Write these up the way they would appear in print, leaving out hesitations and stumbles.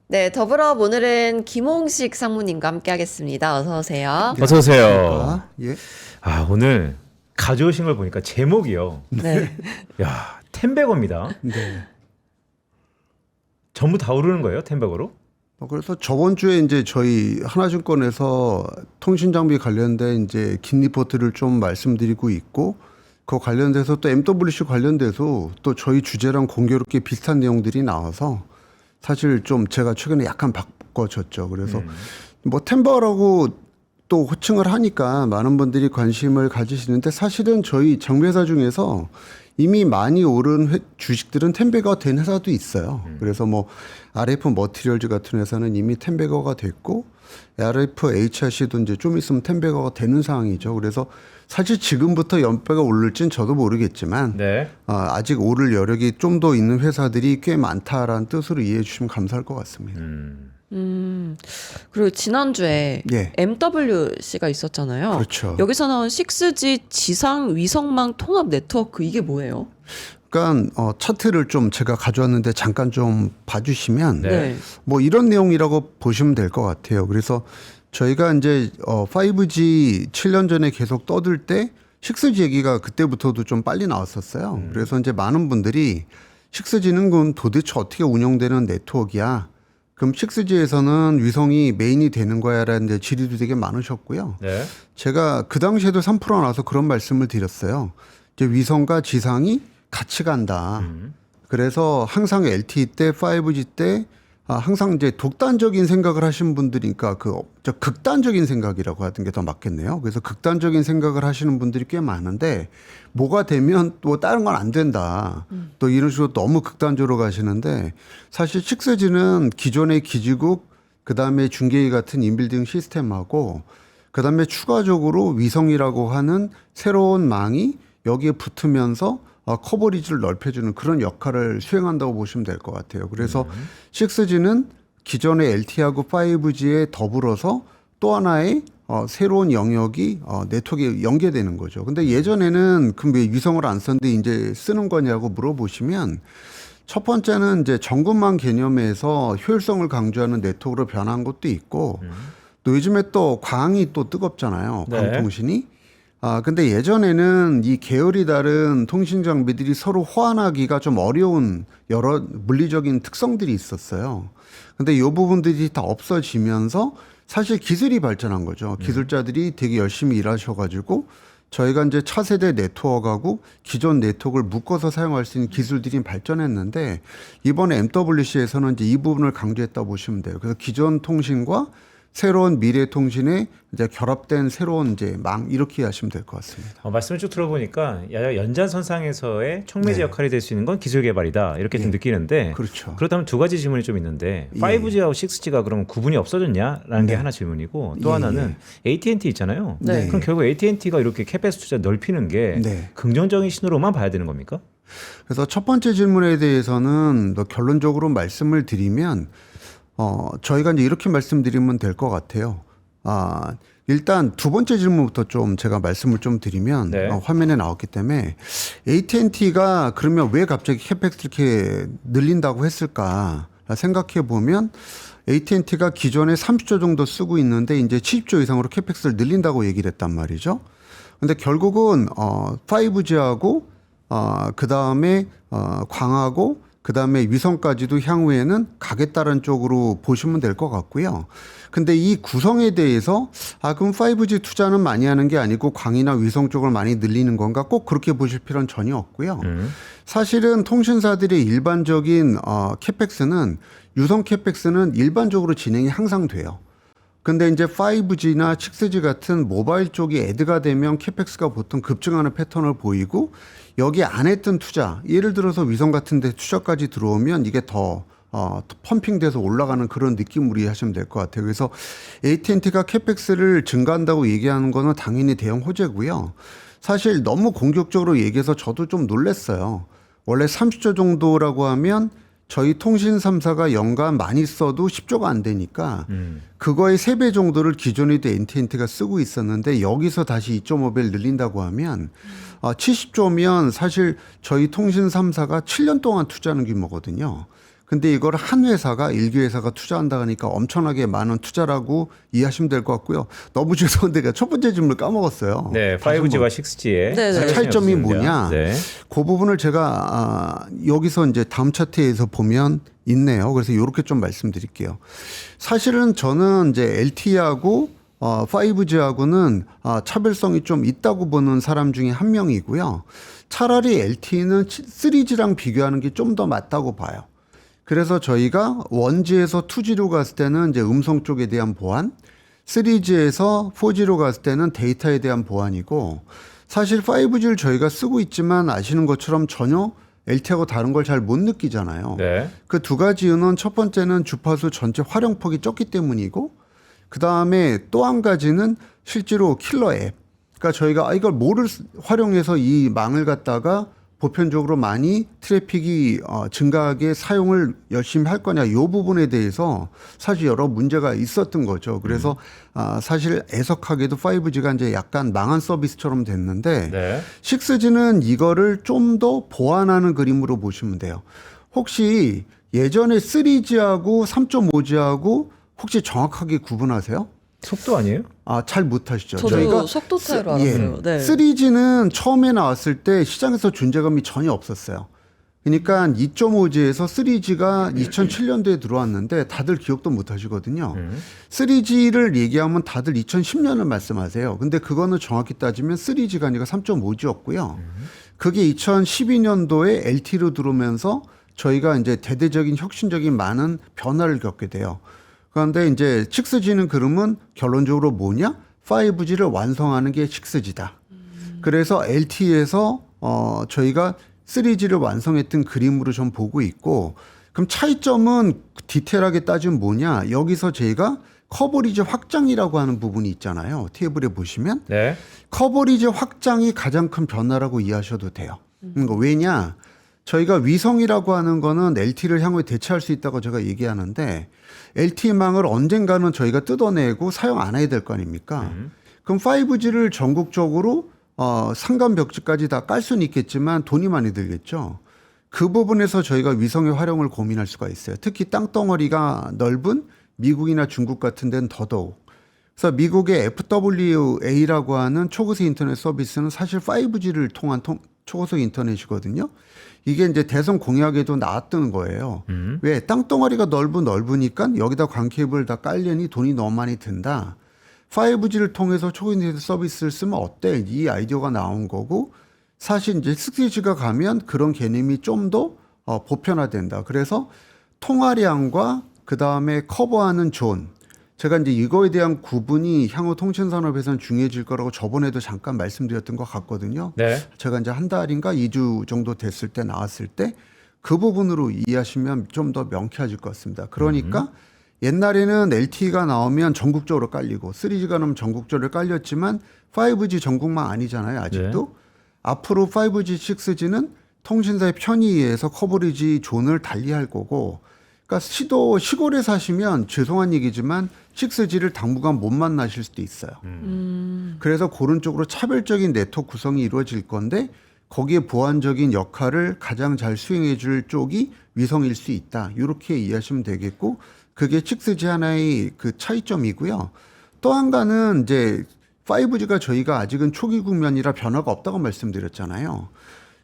네, 더불어 오늘은 김홍식 상무님과 함께하겠습니다. 어서 오세요. 어서 오세요. 안녕하십니까? 예. 오늘 가져오신 걸 보니까 제목이요. 네. 야, 텐베거입니다. 네. 전부 다 오르는 거예요, 텐베거로? 그래서 저번 주에 이제 저희 하나증권에서 통신 장비 관련된 이제 긴 리포트를 좀 말씀드리고 있고, 그 관련돼서 또 MWC 관련돼서 또 저희 주제랑 공교롭게 비슷한 내용들이 나와서 사실 좀 제가 최근에 약간 바꿔줬죠. 그래서 뭐 템버라고 또 호칭을 하니까 많은 분들이 관심을 가지시는데, 사실은 저희 정비회사 중에서 이미 많이 오른 주식들은 텐베거가 된 회사도 있어요. 그래서 뭐 RF 머티리얼즈 같은 회사는 이미 텐베거가 됐고, RF HRC도 이제 좀 있으면 텐베거가 되는 상황이죠. 그래서 사실 지금부터 연배가 오를진 저도 모르겠지만 네. 아직 오를 여력이 좀 더 있는 회사들이 꽤 많다라는 뜻으로 이해해 주시면 감사할 것 같습니다. 그리고 지난주에 예. MWC가 있었잖아요. 그렇죠. 여기서 나온 6G 지상 위성망 통합 네트워크 이게 뭐예요? 그러니까 차트를 좀 제가 가져왔는데 잠깐 좀 봐주시면 네. 뭐 이런 내용이라고 보시면 될 것 같아요. 그래서 저희가 이제 5G 7년 전에 계속 떠들 때 6G 얘기가 그때부터도 좀 빨리 나왔었어요. 그래서 이제 많은 분들이 6G는 그럼 도대체 어떻게 운영되는 네트워크야? 그럼 6G에서는 위성이 메인이 되는 거야라는 이제 질의도 되게 많으셨고요. 네. 제가 그 당시에도 3% 나와서 그런 말씀을 드렸어요. 이제 위성과 지상이 같이 간다. 그래서 항상 LTE 때, 5G 때 항상 이제 독단적인 생각을 하신 분들이니까 저 극단적인 생각이라고 하는 게 더 맞겠네요. 그래서 극단적인 생각을 하시는 분들이 꽤 많은데, 뭐가 되면 또 다른 건 안 된다. 또 이런 식으로 너무 극단적으로 가시는데, 사실 6G는 기존의 기지국, 그다음에 중계기 같은 인빌딩 시스템하고, 그다음에 추가적으로 위성이라고 하는 새로운 망이 여기에 붙으면서 커버리지를 넓혀주는 그런 역할을 수행한다고 보시면 될 것 같아요. 그래서 6G는 기존의 LTE하고 5G에 더불어서 또 하나의 새로운 영역이 네트워크에 연계되는 거죠. 근데 예전에는 그럼 왜 위성을 안 썼는데 이제 쓰는 거냐고 물어보시면, 첫 번째는 이제 전국망 개념에서 효율성을 강조하는 네트워크로 변한 것도 있고, 또 요즘에 또 광이 또 뜨겁잖아요. 네. 광통신이. 근데 예전에는 이 계열이 다른 통신 장비들이 서로 호환하기가 좀 어려운 여러 물리적인 특성들이 있었어요. 근데 이 부분들이 다 없어지면서 사실 기술이 발전한 거죠. 기술자들이 되게 열심히 일하셔가지고 저희가 이제 차세대 네트워크하고 기존 네트워크를 묶어서 사용할 수 있는 기술들이 발전했는데, 이번에 MWC에서는 이제 이 부분을 강조했다 보시면 돼요. 그래서 기존 통신과 새로운 미래 통신에 이제 결합된 새로운 이제 망, 이렇게 하시면 될 것 같습니다. 말씀을 쭉 들어보니까 연장선상에서의 촉매제 네. 역할이 될 수 있는 건 기술 개발이다 이렇게 좀 느끼는데, 그렇죠. 그렇다면 두 가지 질문이 좀 있는데, 5G하고 6G가 그럼 구분이 없어졌냐라는 게 하나 질문이고, 또 예, 하나는 AT&T 있잖아요. 네. 그럼 결국 AT&T가 이렇게 캐패스 투자 넓히는 게 네. 긍정적인 신호로만 봐야 되는 겁니까? 그래서 첫 번째 질문에 대해서는 더 결론적으로 말씀을 드리면, 저희가 이제 이렇게 말씀드리면 될 것 같아요. 일단 두 번째 질문부터 좀 제가 말씀을 좀 드리면, 네. 화면에 나왔기 때문에 AT&T가 그러면 왜 갑자기 캐펙스 이렇게 늘린다고 했을까 생각해 보면, AT&T가 기존에 30조 정도 쓰고 있는데 이제 70조 이상으로 캐펙스를 늘린다고 얘기를 했단 말이죠. 근데 결국은 5G하고 그 다음에 광하고 그 다음에 위성까지도 향후에는 가겠다는 쪽으로 보시면 될 것 같고요. 근데 이 구성에 대해서 그럼 5G 투자는 많이 하는 게 아니고 광이나 위성 쪽을 많이 늘리는 건가, 꼭 그렇게 보실 필요는 전혀 없고요. 사실은 통신사들의 일반적인 캐펙스는, 유성 캐펙스는 일반적으로 진행이 항상 돼요. 근데 이제 5G나 6G 같은 모바일 쪽이 애드가 되면 캐펙스가 보통 급증하는 패턴을 보이고, 여기 안 했던 투자, 예를 들어서 위성 같은 데 투자까지 들어오면 이게 더 펌핑돼서 올라가는 그런 느낌으로 이해하시면 될 것 같아요. 그래서 AT&T가 캐펙스를 증가한다고 얘기하는 거는 당연히 대형 호재고요. 사실 너무 공격적으로 얘기해서 저도 좀 놀랐어요. 원래 30조 정도라고 하면 저희 통신 3사가 연간 많이 써도 10조가 안 되니까 그거의 3배 정도를 기존에도 AT&T가 쓰고 있었는데, 여기서 다시 2.5배를 늘린다고 하면 70조면 사실 저희 통신 3사가 7년 동안 투자하는 규모거든요. 근데 이걸 한 회사가 일개 회사가 투자한다 하니까 엄청나게 많은 투자라고 이해하시면 될 것 같고요. 너무 죄송한데 첫 번째 질문을 까먹었어요. 네, 5G와 6G의 네, 네. 차이점이 뭐냐? 네. 그 부분을 제가 여기서 이제 다음 차트에서 보면 있네요. 그래서 이렇게 좀 말씀드릴게요. 사실은 저는 이제 LTE하고 5G하고는 차별성이 좀 있다고 보는 사람 중에 한 명이고요. 차라리 LTE는 3G랑 비교하는 게 좀 더 맞다고 봐요. 그래서 저희가 1G에서 2G로 갔을 때는 이제 음성 쪽에 대한 보안, 3G에서 4G로 갔을 때는 데이터에 대한 보안이고, 사실 5G를 저희가 쓰고 있지만 아시는 것처럼 전혀 LTE하고 다른 걸 잘 못 느끼잖아요. 네. 그 두 가지 이유는 첫 번째는 주파수 전체 활용폭이 적기 때문이고, 그 다음에 또 한 가지는 실제로 킬러 앱. 그러니까 저희가 이걸 뭐를 활용해서 이 망을 갖다가 보편적으로 많이 트래픽이 증가하게 사용을 열심히 할 거냐, 이 부분에 대해서 사실 여러 문제가 있었던 거죠. 그래서 사실 애석하게도 5G가 이제 약간 망한 서비스처럼 됐는데, 네. 6G는 이거를 좀 더 보완하는 그림으로 보시면 돼요. 혹시 예전에 3G하고 3.5G하고 혹시 정확하게 구분하세요? 속도 아니에요? 잘 못하시죠. 저도 속도 차이로 알았어요. 네. 3G는 처음에 나왔을 때 시장에서 존재감이 전혀 없었어요. 그러니까 2.5G에서 3G가 2007년도에 들어왔는데 다들 기억도 못 하시거든요. 3G를 얘기하면 다들 2010년을 말씀하세요. 근데 그거는 정확히 따지면 3G가 아니라 3.5G였고요. 그게 2012년도에 LTE로 들어오면서 저희가 이제 대대적인 혁신적인 많은 변화를 겪게 돼요. 그런데 이제 6G는 그러면 결론적으로 뭐냐? 5G를 완성하는 게 6G다. 그래서 LTE에서 저희가 3G를 완성했던 그림으로 좀 보고 있고, 그럼 차이점은 디테일하게 따지면 뭐냐? 여기서 저희가 커버리지 확장이라고 하는 부분이 있잖아요. 테이블에 보시면. 네. 커버리지 확장이 가장 큰 변화라고 이해하셔도 돼요. 왜냐? 저희가 위성이라고 하는 거는 LTE를 향후에 대체할 수 있다고 제가 얘기하는데, LTE망을 언젠가는 저희가 뜯어내고 사용 안 해야 될 거 아닙니까? 그럼 5G를 전국적으로 상간벽지까지 다 깔 수는 있겠지만 돈이 많이 들겠죠. 그 부분에서 저희가 위성의 활용을 고민할 수가 있어요. 특히 땅덩어리가 넓은 미국이나 중국 같은 데는 더더욱. 그래서 미국의 FWA라고 하는 초고속 인터넷 서비스는 사실 5G를 통한 초고속 인터넷이거든요. 이게 이제 대선 공약에도 나왔던 거예요. 왜? 땅덩어리가 넓으니까 여기다 광케이블 다 깔려니 돈이 너무 많이 든다. 5G를 통해서 초고인터넷 서비스를 쓰면 어때? 이 아이디어가 나온 거고, 사실 이제 6G가 가면 그런 개념이 좀 더 보편화된다. 그래서 통화량과 그 다음에 커버하는 존. 제가 이제 이거에 대한 구분이 향후 통신산업에서는 중요해질 거라고 저번에도 잠깐 말씀드렸던 것 같거든요. 네. 제가 이제 한 달인가 2주 정도 됐을 때 나왔을 때 그 부분으로 이해하시면 좀 더 명쾌해질 것 같습니다. 그러니까 옛날에는 LTE가 나오면 전국적으로 깔리고 3G가 나오면 전국적으로 깔렸지만 5G 전국망 아니잖아요, 아직도. 네. 앞으로 5G, 6G는 통신사의 편의에 의해서 커버리지 존을 달리할 거고, 그러니까 시골에 사시면 죄송한 얘기지만 6G를 당분간 못 만나실 수도 있어요. 그래서 그런 쪽으로 차별적인 네트워크 구성이 이루어질 건데, 거기에 보완적인 역할을 가장 잘 수행해 줄 쪽이 위성일 수 있다. 이렇게 이해하시면 되겠고, 그게 6G 하나의 그 차이점이고요. 또 한 가지는 이제 5G가 저희가 아직은 초기 국면이라 변화가 없다고 말씀드렸잖아요.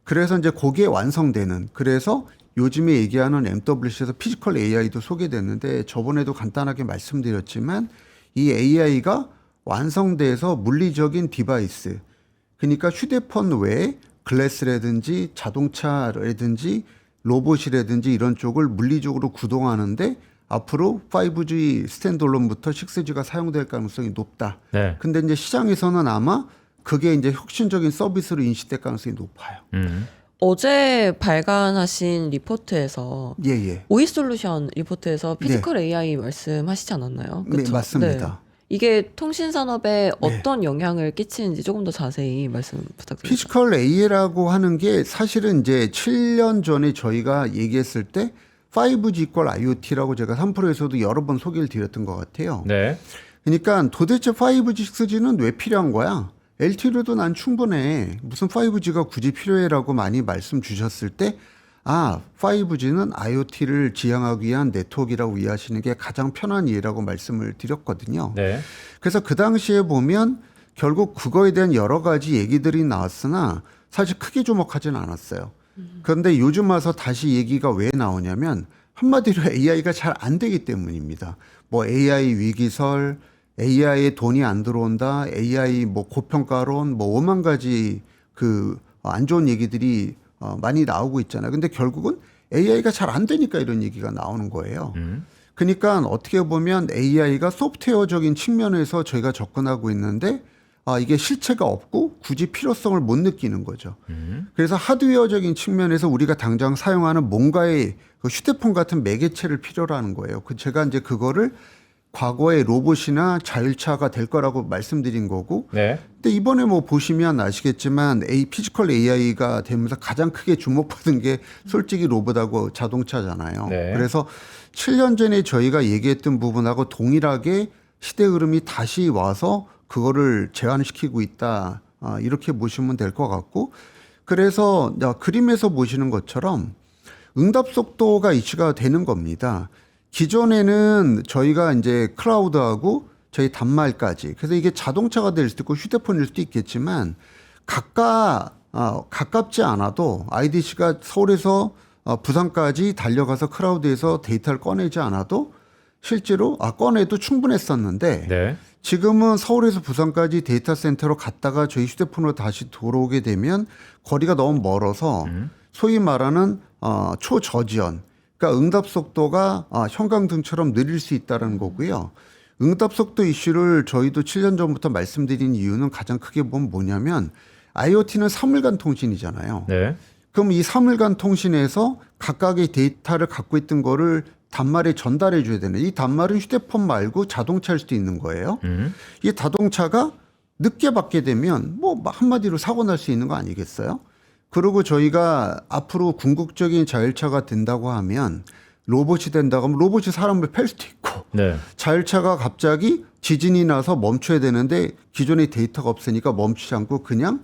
그래서 이제 그게 완성되는, 그래서 요즘에 얘기하는 MWC에서 피지컬 AI도 소개됐는데, 저번에도 간단하게 말씀드렸지만 이 AI가 완성돼서 물리적인 디바이스, 그러니까 휴대폰 외에 글래스라든지 자동차라든지 로봇이라든지 이런 쪽을 물리적으로 구동하는데 앞으로 5G 스탠드얼론부터 6G가 사용될 가능성이 높다. 네. 근데 이제 시장에서는 아마 그게 이제 혁신적인 서비스로 인식될 가능성이 높아요. 어제 발간하신 리포트에서 예. 오이솔루션 리포트에서 피지컬 AI 말씀하시지 않았나요? 네, 그쵸? 맞습니다. 네. 이게 통신산업에 어떤 영향을 끼치는지 조금 더 자세히 말씀 부탁드립니다. 피지컬 AI라고 하는 게 사실은 이제 7년 전에 저희가 얘기했을 때 5G = IoT라고 제가 3프로에서도 여러 번 소개를 드렸던 것 같아요. 네. 그러니까 도대체 5G, 6G는 왜 필요한 거야? LTE로도 난 충분해. 무슨 5G가 굳이 필요해라고 많이 말씀 주셨을 때 5G는 IoT를 지향하기 위한 네트워크라고 이해하시는 게 가장 편한 이해라고 말씀을 드렸거든요. 네. 그래서 그 당시에 보면 결국 그거에 대한 여러 가지 얘기들이 나왔으나 사실 크게 주목하지는 않았어요. 그런데 요즘 와서 다시 얘기가 왜 나오냐면 한마디로 AI가 잘 안 되기 때문입니다. 뭐 AI 위기설, AI에 돈이 안 들어온다, AI 뭐 고평가론, 뭐 5만 가지 그 안 좋은 얘기들이 많이 나오고 있잖아요. 근데 결국은 AI가 잘 안 되니까 이런 얘기가 나오는 거예요. 그러니까 어떻게 보면 AI가 소프트웨어적인 측면에서 저희가 접근하고 있는데 이게 실체가 없고 굳이 필요성을 못 느끼는 거죠. 그래서 하드웨어적인 측면에서 우리가 당장 사용하는 뭔가의 그 휴대폰 같은 매개체를 필요로 하는 거예요. 제가 이제 그거를 과거에 로봇이나 자율차가 될 거라고 말씀드린 거고. 네. 근데 이번에 뭐 보시면 아시겠지만 피지컬 AI가 되면서 가장 크게 주목받은 게 솔직히 로봇하고 자동차잖아요. 네. 그래서 7년 전에 저희가 얘기했던 부분하고 동일하게 시대 흐름이 다시 와서 그거를 제한시키고 있다. 이렇게 보시면 될 것 같고. 그래서 그림에서 보시는 것처럼 응답 속도가 이슈가 되는 겁니다. 기존에는 저희가 이제 클라우드하고 저희 단말까지, 그래서 이게 자동차가 될 수도 있고 휴대폰일 수도 있겠지만 가깝지 않아도 IDC가 서울에서 부산까지 달려가서 클라우드에서 데이터를 꺼내지 않아도 실제로 꺼내도 충분했었는데 네. 지금은 서울에서 부산까지 데이터 센터로 갔다가 저희 휴대폰으로 다시 돌아오게 되면 거리가 너무 멀어서 소위 말하는 초저지연, 그러니까 응답 속도가 형광등처럼 느릴 수 있다는 거고요. 응답 속도 이슈를 저희도 7년 전부터 말씀드린 이유는 가장 크게 보면 뭐냐면 IoT는 사물간 통신이잖아요. 네. 그럼 이 사물간 통신에서 각각의 데이터를 갖고 있던 거를 단말에 전달해 줘야 되는, 이 단말은 휴대폰 말고 자동차일 수도 있는 거예요. 이 자동차가 늦게 받게 되면 뭐 한마디로 사고 날 수 있는 거 아니겠어요? 그리고 저희가 앞으로 궁극적인 자율차가 된다고 하면 로봇이 된다고 하면 로봇이 사람을 팰 수도 있고 네. 자율차가 갑자기 지진이 나서 멈춰야 되는데 기존의 데이터가 없으니까 멈추지 않고 그냥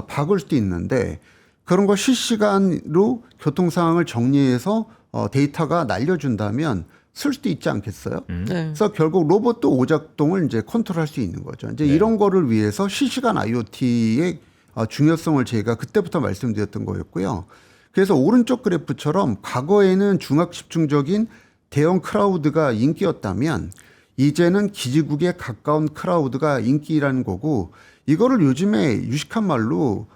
박을 수도 있는데 그런 거 실시간으로 교통 상황을 정리해서 데이터가 날려준다면 쓸 수도 있지 않겠어요? 네. 그래서 결국 로봇도 오작동을 이제 컨트롤할 수 있는 거죠. 이제 네. 이런 거를 위해서 실시간 IoT의 중요성을 제가 그때부터 말씀드렸던 거였고요. 그래서 오른쪽 그래프처럼 과거에는 중앙 집중적인 대형 클라우드가 인기였다면 이제는 기지국에 가까운 클라우드가 인기라는 거고, 이거를 요즘에 유식한 말로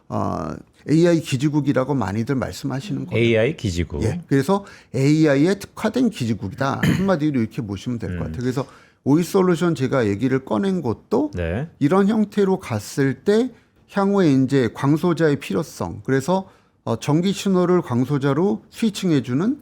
AI 기지국이라고 많이들 말씀하시는 거예요. AI 기지국. 예, 그래서 AI에 특화된 기지국이다. 한마디로 이렇게 보시면 될 것 같아요. 그래서 오이솔루션 제가 얘기를 꺼낸 것도 네. 이런 형태로 갔을 때 향후에 이제 광소자의 필요성, 그래서 전기 신호를 광소자로 스위칭해주는,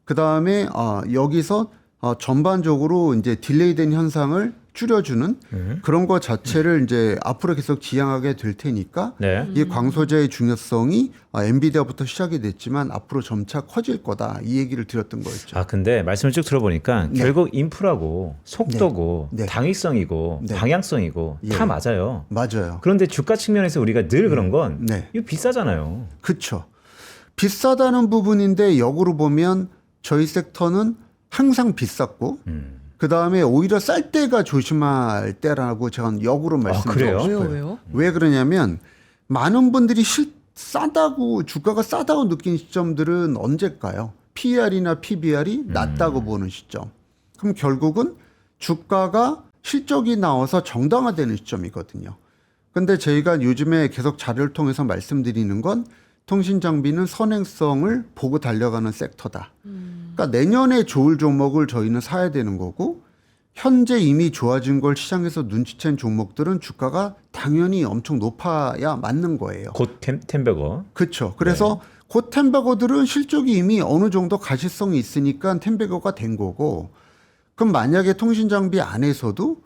그 다음에 여기서 전반적으로 이제 딜레이된 현상을 줄여주는 그런 것 자체를 이제 앞으로 계속 지향하게 될 테니까 네. 이 광소자의 중요성이 엔비디아부터 시작이 됐지만 앞으로 점차 커질 거다, 이 얘기를 드렸던 거였죠. 근데 말씀을 쭉 들어보니까 네. 결국 인프라고 속도고 네. 네. 당위성이고 네. 방향성이고 예. 다 맞아요. 맞아요. 그런데 주가 측면에서 우리가 늘 그런 건 네. 이거 비싸잖아요. 그렇죠. 비싸다는 부분인데 역으로 보면 저희 섹터는 항상 비쌌고 그 다음에 오히려 쌀 때가 조심할 때라고 제가 역으로 말씀드리고 그래요? 싶어요. 왜요? 왜 그러냐면 많은 분들이 싸다고, 주가가 싸다고 느낀 시점들은 언제일까요? PER이나 PBR이 낮다고 보는 시점. 그럼 결국은 주가가 실적이 나와서 정당화되는 시점이거든요. 근데 저희가 요즘에 계속 자료를 통해서 말씀드리는 건 통신 장비는 선행성을 보고 달려가는 섹터다. 그러니까 내년에 좋을 종목을 저희는 사야 되는 거고, 현재 이미 좋아진 걸 시장에서 눈치챈 종목들은 주가가 당연히 엄청 높아야 맞는 거예요. 곧 템버거. 그렇죠. 그래서 곧 템버거들은 실적이 이미 어느 정도 가시성이 있으니까 템버거가 된 거고, 그럼 만약에 통신 장비 안에서도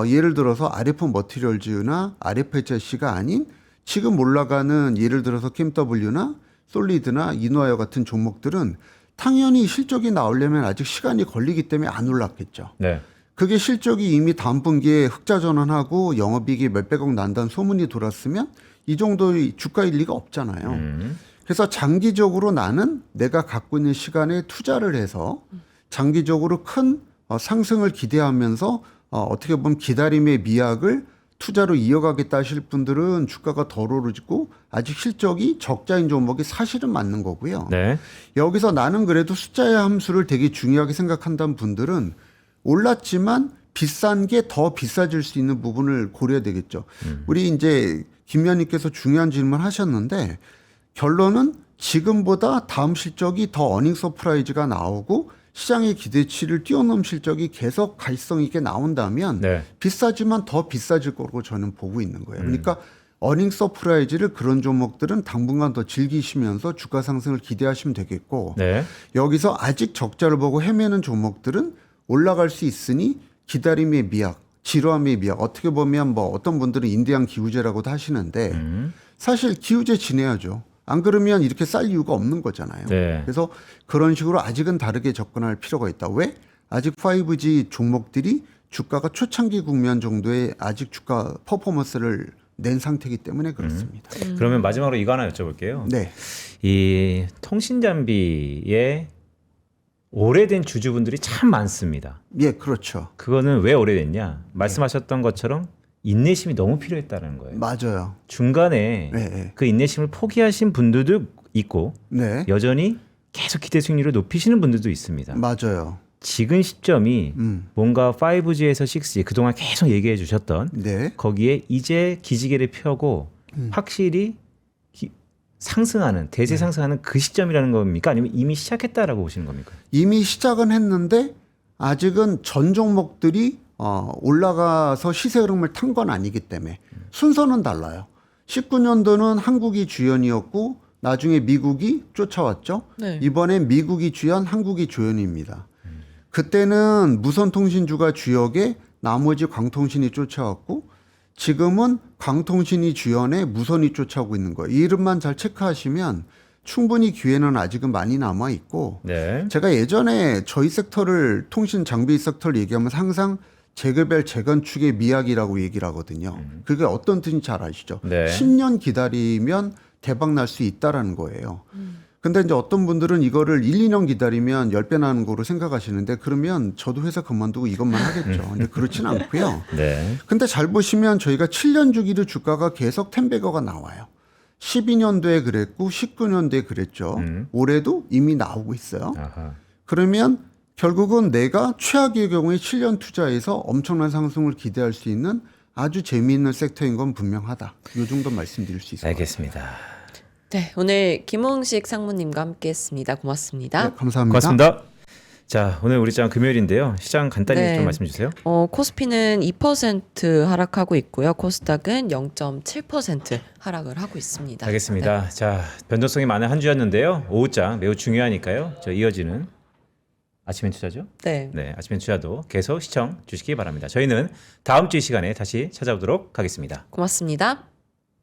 예를 들어서 RF 머티리얼즈나 RFHC가 아닌 지금 올라가는 예를 들어서 KMW나 솔리드나 이노아이어 같은 종목들은 당연히 실적이 나오려면 아직 시간이 걸리기 때문에 안 올랐겠죠. 네. 그게 실적이 이미 다음 분기에 흑자 전환하고 영업이익이 몇백억 난다는 소문이 돌았으면 이 정도의 주가일 리가 없잖아요. 그래서 장기적으로 나는 내가 갖고 있는 시간에 투자를 해서 장기적으로 큰 상승을 기대하면서 어떻게 보면 기다림의 미학을 투자로 이어가겠다 하실 분들은 주가가 덜 오르고 아직 실적이 적자인 종목이 사실은 맞는 거고요. 네. 여기서 나는 그래도 숫자의 함수를 되게 중요하게 생각한다는 분들은 올랐지만 비싼 게 더 비싸질 수 있는 부분을 고려해야 되겠죠. 우리 이제 김 위원님께서 중요한 질문 하셨는데 결론은 지금보다 다음 실적이 더 어닝 서프라이즈가 나오고 시장의 기대치를 뛰어넘은 실적이 계속 가시성 있게 나온다면 네. 비싸지만 더 비싸질 거라고 저는 보고 있는 거예요. 그러니까 어닝 서프라이즈를 그런 종목들은 당분간 더 즐기시면서 주가 상승을 기대하시면 되겠고 네. 여기서 아직 적자를 보고 헤매는 종목들은 올라갈 수 있으니 기다림의 미학, 지루함의 미학. 어떻게 보면 뭐 어떤 분들은 인디안 기우제라고도 하시는데 사실 기우제 지내야죠. 안 그러면 이렇게 쌀 이유가 없는 거잖아요. 네. 그래서 그런 식으로 아직은 다르게 접근할 필요가 있다. 왜? 아직 5G 종목들이 주가가 초창기 국면 정도의 아직 주가 퍼포먼스를 낸 상태이기 때문에 그렇습니다. 그러면 마지막으로 이거 하나 여쭤볼게요. 네. 이 통신 장비에 오래된 주주분들이 참 많습니다. 예, 그렇죠. 그거는 왜 오래됐냐? 말씀하셨던 것처럼 인내심이 너무 필요했다는 거예요. 맞아요. 중간에 네, 네. 그 인내심을 포기하신 분들도 있고 네. 여전히 계속 기대 수익률을 높이시는 분들도 있습니다. 맞아요. 지금 시점이 뭔가 5G에서 6G 그동안 계속 얘기해 주셨던 네. 거기에 이제 기지개를 펴고 확실히 상승하는 대세 상승하는 그 시점이라는 겁니까? 아니면 이미 시작했다라고 보시는 겁니까? 이미 시작은 했는데 아직은 전 종목들이 올라가서 시세 흐름을 탄 건 아니기 때문에 순서는 달라요. 19년도는 한국이 주연이었고 나중에 미국이 쫓아왔죠. 네. 이번엔 미국이 주연, 한국이 조연입니다. 그때는 무선통신주가 주역에 나머지 광통신이 쫓아왔고 지금은 광통신이 주연에 무선이 쫓아오고 있는 거예요. 이 이름만 잘 체크하시면 충분히 기회는 아직은 많이 남아 있고 네. 제가 예전에 저희 섹터를 통신 장비 섹터를 얘기하면 항상 재개발 재건축의 미학이라고 얘기를 하거든요. 그게 어떤 뜻인지 잘 아시죠? 네. 10년 기다리면 대박 날 수 있다라는 거예요. 근데 이제 어떤 분들은 이거를 1, 2년 기다리면 10배 나는 거로 생각하시는데 그러면 저도 회사 그만두고 이것만 하겠죠. 근데 그렇지는 않고요. 네. 근데 잘 보시면 저희가 7년 주기로 주가가 계속 10배거가 나와요. 12년도에 그랬고 19년도에 그랬죠. 올해도 이미 나오고 있어요. 아하. 그러면 결국은 내가 최악의 경우에 7년 투자해서 엄청난 상승을 기대할 수 있는 아주 재미있는 섹터인 건 분명하다. 이 정도 말씀드릴 수 있을 것 같아요. 알겠습니다. 네, 오늘 김홍식 상무님과 함께했습니다. 고맙습니다. 네, 감사합니다. 고맙습니다. 자, 오늘 우리 시장 금요일인데요. 시장 간단히 네. 좀 말씀해 주세요. 코스피는 2% 하락하고 있고요. 코스닥은 0.7% 하락을 하고 있습니다. 알겠습니다. 네. 자, 변동성이 많은 한 주였는데요. 오후장 매우 중요하니까요. 저 이어지는 아침엔 투자죠? 네. 네, 아침엔 투자도 계속 시청 주시기 바랍니다. 저희는 다음 주 이 시간에 다시 찾아오도록 하겠습니다. 고맙습니다.